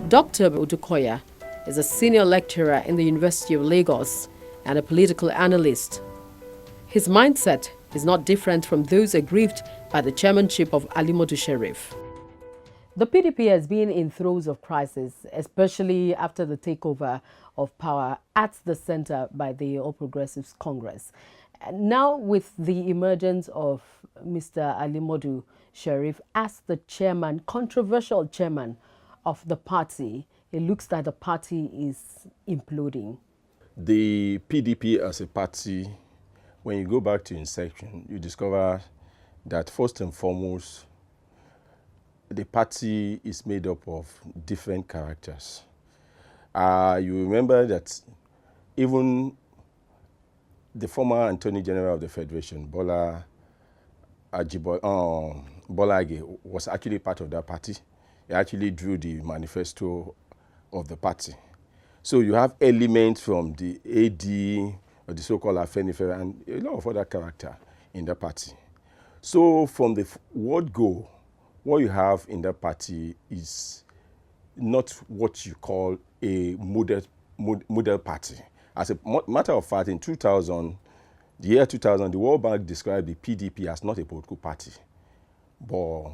Dr. Odukoya is a senior lecturer in the University of Lagos and a political analyst. His mindset is not different from those aggrieved by the chairmanship of Alimodu Sheriff. The PDP has been in throes of crisis, especially after the takeover of power at the center by the All Progressives Congress. Now, with the emergence of Mr. Alimodu Sheriff as the chairman, controversial chairman of the party, it looks like the party is imploding. The PDP as a party, when you go back to inception, you discover that first and foremost, the party is made up of different characters. You remember that even the former Attorney General of the Federation, Bola Age, was actually part of that party. He actually drew the manifesto of the party. So you have elements from the AD, or the so-called Afenifere, and a lot of other character in the party. So from the word go, what you have in that party is not what you call a model party. As a matter of fact, in 2000, the year 2000, the World Bank described the PDP as not a political party, but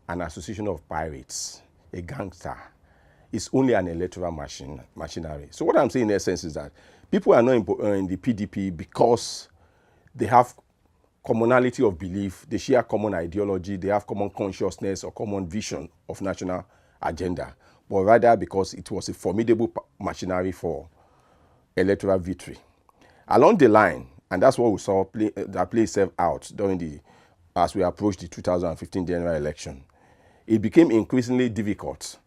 an association of pirates, a gangster. It's only an electoral machinery. So what I'm saying in essence is that people are not in the PDP because they have commonality of belief, they share common ideology, they have common consciousness or common vision of national agenda, but rather because it was a formidable machinery for electoral victory. Along the line, and that's what we saw that play itself out as we approached the 2015 general election, it became increasingly difficult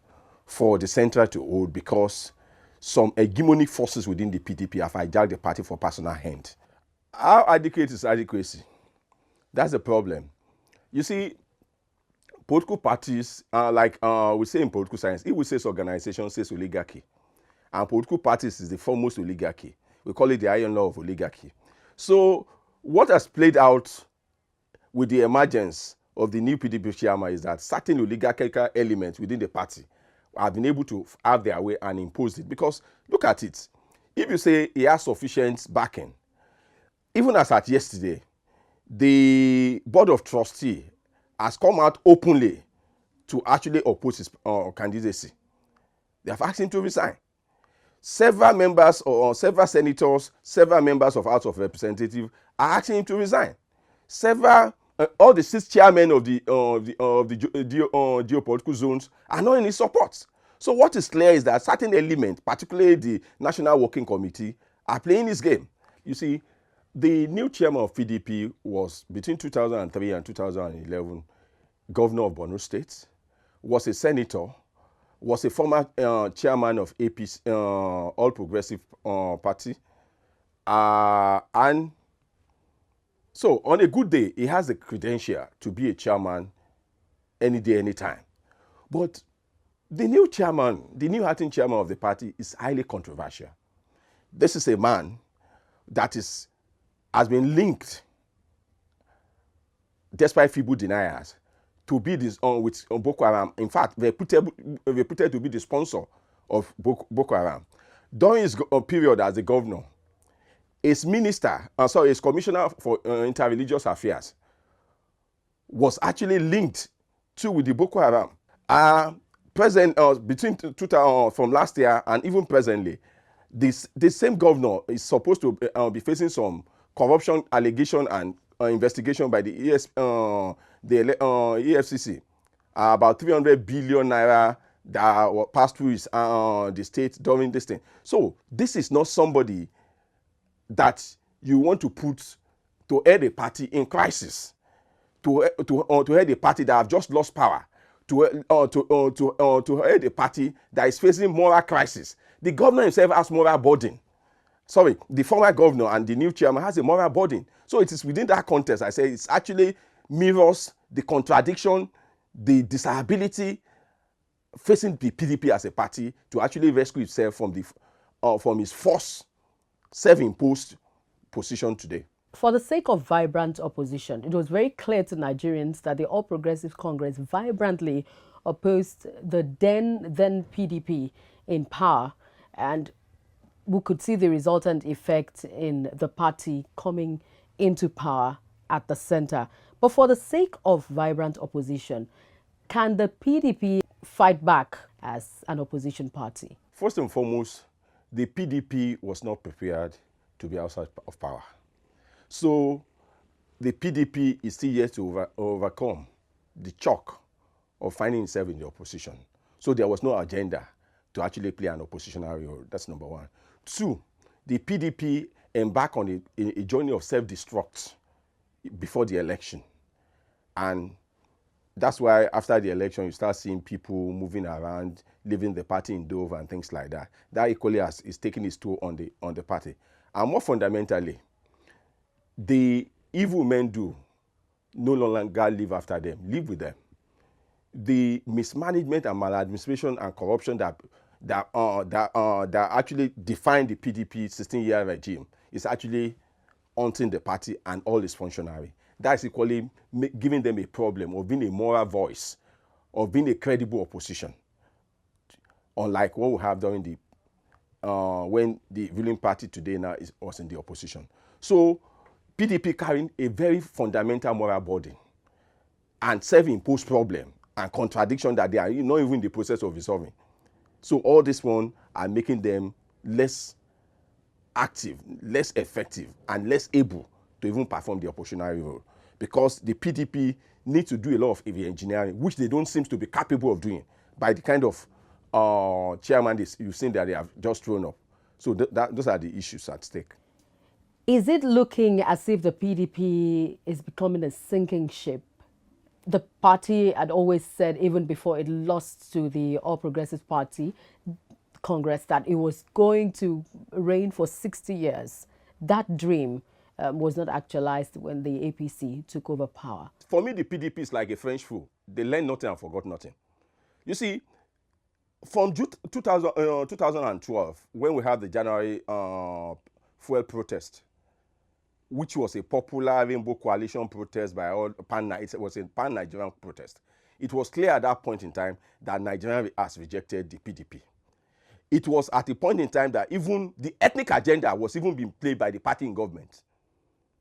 for the centre to hold because some hegemonic forces within the PDP have hijacked the party for personal end. How adequate is adequacy? That's the problem. You see, political parties, like we say in political science, if we say organization, says oligarchy. And political parties is the foremost oligarchy. We call it the iron law of oligarchy. So what has played out with the emergence of the new PDP chairman is that certain oligarchical elements within the party have been able to have their way and impose it. Because look at it. If you say he has sufficient backing, even as at yesterday, the board of trustees has come out openly to actually oppose his candidacy. They have asked him to resign. Several members or several senators, several members of House of Representatives are asking him to resign. All the 6 chairmen of the geopolitical zones are not in his support. So what is clear is that certain elements, particularly the National Working Committee, are playing this game. You see, the new chairman of PDP was between 2003 and 2011 governor of Borno State, was a senator, was a former chairman of APC, All Progressive Party, and so on a good day, he has the credential to be a chairman any day, anytime. But the new chairman, the new acting chairman of the party is highly controversial. This is a man that has been linked, despite feeble deniers, to be this with Boko Haram. In fact, reputed to be the sponsor of Boko Haram. During his period as the governor, his commissioner for interreligious affairs was actually linked with the Boko Haram. Between from last year and even presently, this same governor is supposed to be facing some corruption allegation and investigation by the EFCC. About 300 billion naira that were passed through the state during this thing. So this is not somebody that you want to put to head a party in crisis, to head a party that have just lost power, to head a party that is facing moral crisis. The governor himself has moral burden. Sorry, the former governor and the new chairman has a moral burden. So it is within that context, I say, it's actually mirrors the contradiction, the disability facing the PDP as a party to actually rescue itself from its forced, self-imposed position today. For the sake of vibrant opposition, it was very clear to Nigerians that the All Progressives Congress vibrantly opposed the then PDP in power, and we could see the resultant effect in the party coming into power at the center. But for the sake of vibrant opposition, can the PDP fight back as an opposition party? First and foremost, the PDP was not prepared to be outside of power. So the PDP is still yet to overcome the shock of finding itself in the opposition. So there was no agenda to actually play an oppositional role. That's number one. Two, the PDP embarked on a journey of self-destruct before the election. And that's why after the election, you start seeing people moving around, leaving the party in Dover and things like that. That equally is taking its toll on the party. And more fundamentally, the evil men do no longer live after them, live with them. The mismanagement and maladministration and corruption that actually define the PDP 16-year regime is actually haunting the party and all its functionary. That's equally giving them a problem of being a moral voice, of being a credible opposition, unlike what we have during the when the ruling party today now was in the opposition. So PDP carrying a very fundamental moral burden and self-imposed problem and contradiction that they are not even in the process of resolving. So all this one are making them less active, less effective, and less able to even perform the oppositional role, because the PDP need to do a lot of engineering, which they don't seem to be capable of doing by the kind of chairman you've seen that they have just thrown up. So those are the issues at stake. Is it looking as if the PDP is becoming a sinking ship? The party had always said, even before it lost to the All Progressive Party Congress, that it was going to reign for 60 years. That dream was not actualized when the APC took over power. For me, the PDP is like a French fool. They learned nothing and forgot nothing. You see, from 2012, when we had the January fuel protest, which was a popular Rainbow Coalition protest by all it was a pan-Nigerian protest. It was clear at that point in time that Nigeria has rejected the PDP. It was at a point in time that even the ethnic agenda was even being played by the party in government.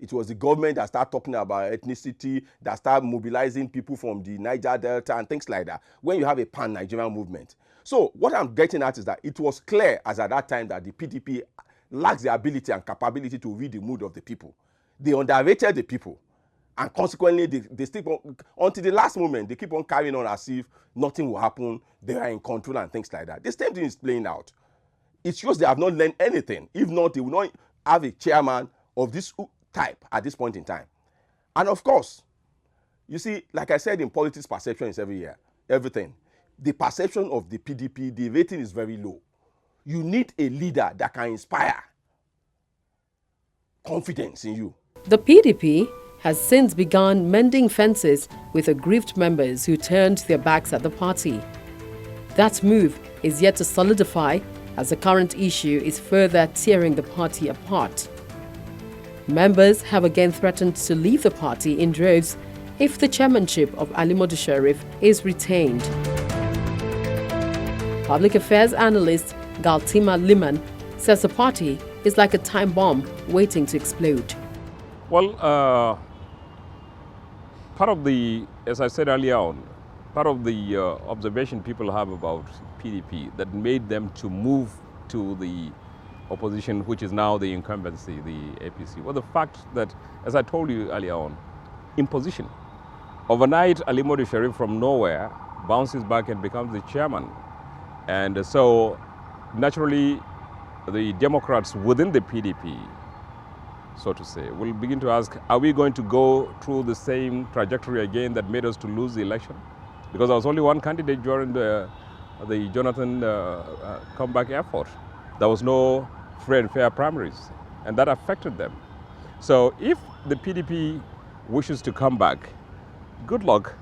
It was the government that started talking about ethnicity, that started mobilizing people from the Niger Delta and things like that, when you have a pan-Nigerian movement. So what I'm getting at is that it was clear as at that time that the PDP lacks the ability and capability to read the mood of the people. They underrated the people, and consequently they still until the last moment they keep on carrying on as if nothing will happen. They are in control and things like that. The same thing is playing out. It shows they have not learned anything. If not, they will not have a chairman of this type at this point in time. And of course, you see, like I said, in politics, perception is everything. The perception of the PDP, the rating is very low. You need a leader that can inspire confidence in you. The PDP has since begun mending fences with aggrieved members who turned their backs at the party. That move is yet to solidify, as the current issue is further tearing the party apart. Members have again threatened to leave the party in droves if the chairmanship of Ali Modu Sharif is retained. Public affairs analyst Galtima Liman says the party is like a time bomb waiting to explode. Well, part of the, as I said earlier on, part of the observation people have about PDP that made them to move to the opposition, which is now the incumbency, the APC, was the fact that, as I told you earlier on, imposition. Overnight, Ali Modu Sharif from nowhere bounces back and becomes the chairman. And so, naturally, the Democrats within the PDP, so to say, will begin to ask, are we going to go through the same trajectory again that made us to lose the election? Because there was only one candidate during the Jonathan comeback effort. There was no free and fair primaries, and that affected them. So if the PDP wishes to come back, good luck.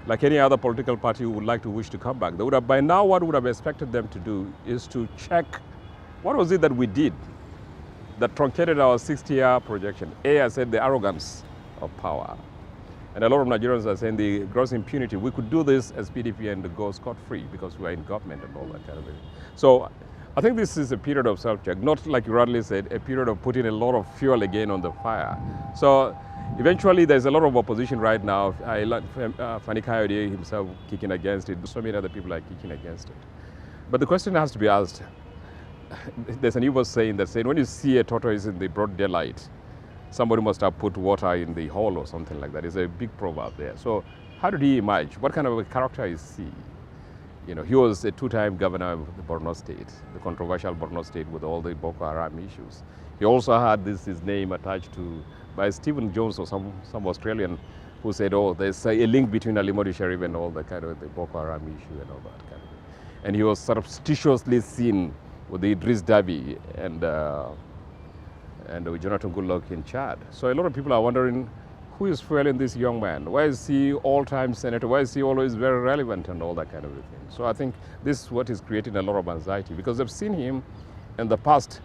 Like any other political party who would like to wish to come back, they would have, by now, what would have expected them to do is to check what was it that we did that truncated our 60-year projection. I said the arrogance of power. And a lot of Nigerians are saying the gross impunity, we could do this as PDP and go scot-free because we are in government and all that kind of thing. So I think this is a period of self-check, not like you rightly said, a period of putting a lot of fuel again on the fire. So eventually there's a lot of opposition right now. I like Fani Kayode himself kicking against it. So many other people are kicking against it. But the question has to be asked. There's an Igbo saying that when you see a tortoise in the broad daylight, somebody must have put water in the hole or something like that. It's a big proverb there. So how did he emerge? What kind of a character is he? You know, he was a two-time governor of the Borno State, the controversial Borno State with all the Boko Haram issues. He also had his name attached to by Stephen Jones or some Australian who said, oh, there's a link between Ali Modu Sharif and all the kind of the Boko Haram issue and all that kind of thing. And he was surreptitiously seen with the Idris Dabi and Jonathan Goodluck in Chad. So a lot of people are wondering, who is fueling this young man? Why is he all-time senator? Why is he always very relevant and all that kind of thing? So I think this is what is creating a lot of anxiety because they've seen him in the past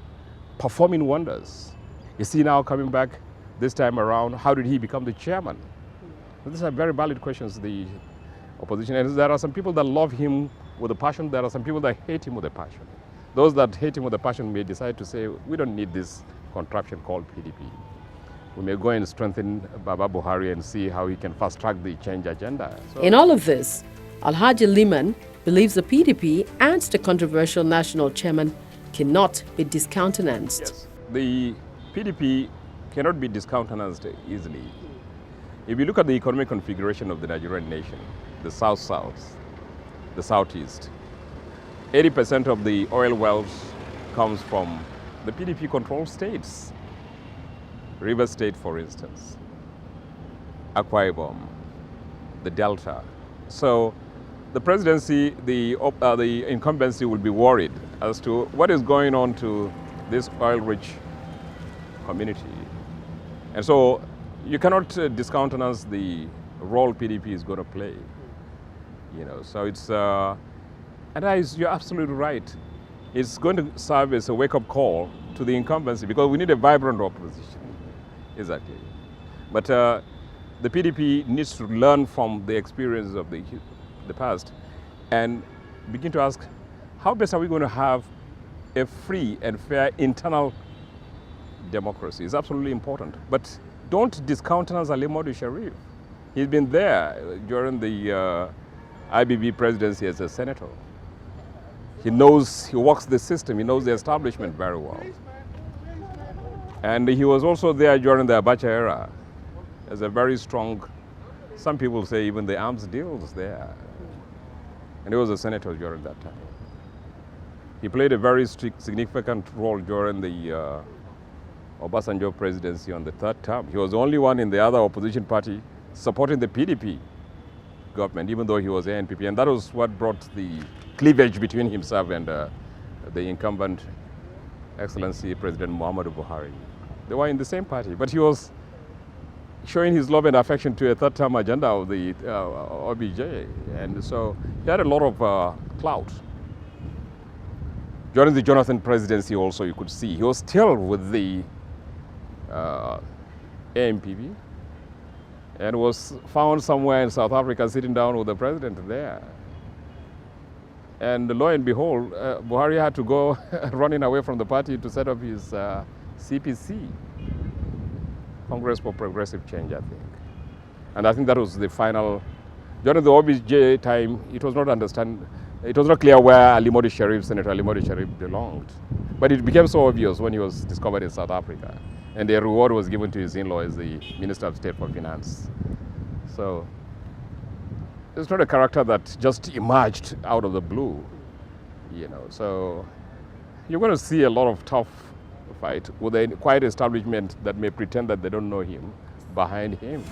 performing wonders. You see now coming back this time around, how did he become the chairman? These are very valid questions, the opposition. And there are some people that love him with a passion. There are some people that hate him with a passion. Those that hate him with a passion may decide to say, we don't need this contraption called PDP. We may go and strengthen Baba Buhari and see how he can fast-track the change agenda. So In all of this, Alhaji Liman believes the PDP and the controversial national chairman cannot be discountenanced. yes, the PDP cannot be discountenanced easily. If you look at the economic configuration of the Nigerian nation, the South-South, the Southeast, 80% of the oil wealth comes from the PDP-controlled states. River State, for instance, Akwa Ibom, the Delta. So the presidency, the incumbency will be worried as to what is going on to this oil-rich community. And so you cannot discountenance the role PDP is going to play. You know, so it's, and you're absolutely right. It's going to serve as a wake-up call to the incumbency because we need a vibrant opposition. Exactly. But the PDP needs to learn from the experiences of the past and begin to ask, how best are we going to have a free and fair internal democracy? It's absolutely important. But don't discountenance Ali Modu Sharif. He's been there during the IBB presidency as a senator. He knows, he works the system, he knows the establishment very well. And he was also there during the Abacha era as a very strong, some people say even the arms deals there. And he was a senator during that time. He played a very significant role during the Obasanjo presidency on the third term. He was the only one in the other opposition party supporting the PDP government, even though he was ANPP. And that was what brought the cleavage between himself and the incumbent Excellency President Muhammadu Buhari. They were in the same party, but he was showing his love and affection to a third-term agenda of the OBJ. And so he had a lot of clout. During the Jonathan presidency also, you could see, he was still with the ANPP and was found somewhere in South Africa sitting down with the president there. And lo and behold, Buhari had to go running away from the party to set up his CPC, Congress for Progressive Change, I think. And I think that was the final. During the OBJ time, it was not clear where Senator Ali Modu Sharif belonged. But it became so obvious when he was discovered in South Africa. And the reward was given to his in-law as the Minister of State for Finance. So it's not a character that just emerged out of the blue, you know. So you're going to see a lot of tough fight with a quiet establishment that may pretend that they don't know him behind him.